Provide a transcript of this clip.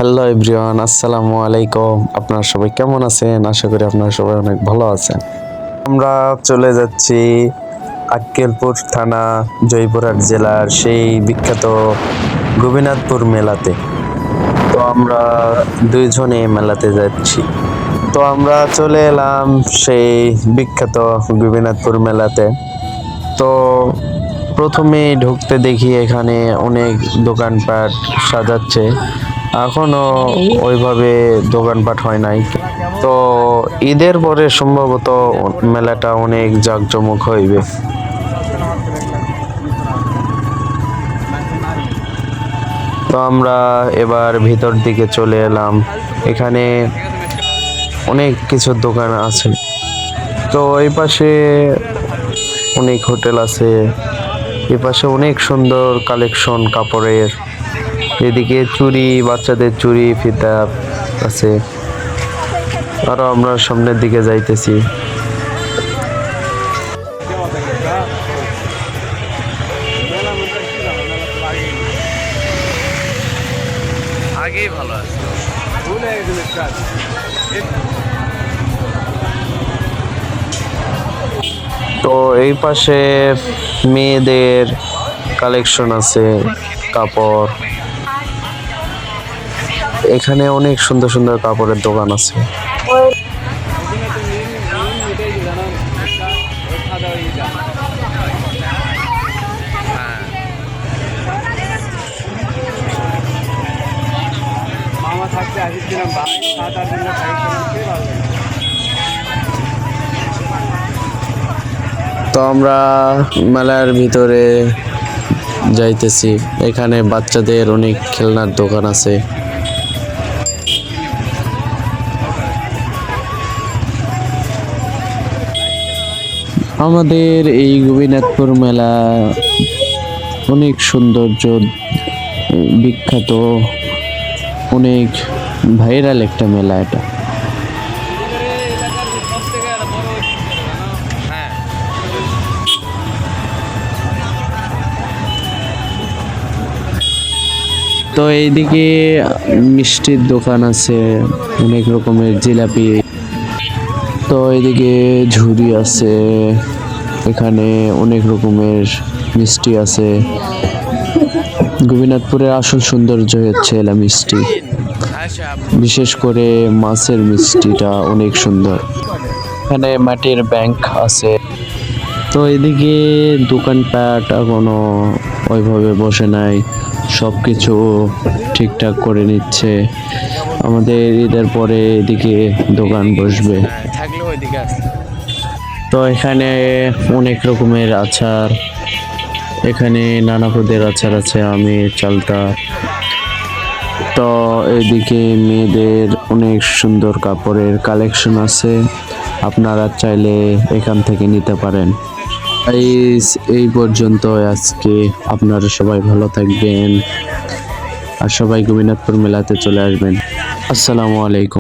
Hello everyone, আসসালামু আলাইকুম। আপনারা সবাই কেমন আছেন? আশা করি আপনারা সবাই অনেক ভালো আছেন। আমরা চলে যাচ্ছি আক্কেলপুর থানা, জয়পুরহাট জেলার সেই বিখ্যাত গোপীনাথপুর মেলাতে। তো আমরা দুইজনে মেলাতে যাচ্ছি। তো আমরা চলে এলাম সেই বিখ্যাত গোপীনাথপুর মেলাতে। তো প্রথমে ঢুকতে দেখি এখানে অনেক দোকানপাট সাজাচ্ছে, এখনো ওইভাবে দোকানপাট হয় নাই। তো ঈদের পরে সম্ভবত মেলাটা অনেক জাঁকজমক হইবে। তো আমরা এবার ভিতর দিকে চলে এলাম। এখানে অনেক কিছু দোকান আছে। তো এই পাশে অনেক হোটেল আছে, এই পাশে অনেক সুন্দর কালেকশন কাপড়ের। এদিকে চুড়ি, বাচ্চাদের চুড়ি, ফিতা আছে। আরো আমরা সামনের দিকে যাইতেছি। আগেই ভালো আছে। তো এই পাশে মেয়েদের কালেকশন আছে, কাপড়। এখানে অনেক সুন্দর সুন্দর কাপড়ের দোকান আছে। তো আমরা মেলার ভিতরে যাইতেছি। এখানে বাচ্চাদের অনেক খেলনার দোকান আছে। আমাদের এই গোপীনাথপুর মেলা অনেক সৌন্দর্য, বিখ্যাত, অনেক ভাইরাল একটা মেলা এটা। তো এইদিকে মিষ্টির দোকান আছে, অনেক রকমের জিলাপি। তো এইদিকে ঝুড়ি আছে, এখানে অনেক রকমের মিষ্টি আছে। গোপীনাথপুরের আসল সৌন্দর্য হচ্ছে এলা মিষ্টি, বিশেষ করে মাছের মিষ্টিটা অনেক সুন্দর। এখানে মাটির ব্যাংক আছে। তো এদিকে দোকানপাট এখনো ওইভাবে বসে নাই, সবকিছু ঠিকঠাক করে নিচ্ছে। আমাদের ঈদের পরে এদিকে দোকান বসবে। তো এখানে অনেক রকমের আচার, এখানে নানা পদের আচার আছে, আমের, চালতা। তো এদিকে মেয়েদের অনেক সুন্দর কাপড়ের কালেকশন আছে, আপনারা চাইলে এখান থেকে নিতে পারেন। এই পর্যন্ত আজকে। আপনারা সবাই ভালো থাকবেন আর সবাই গোপীনাথপুর মেলাতে চলে আসবেন। আসসালামু আলাইকুম।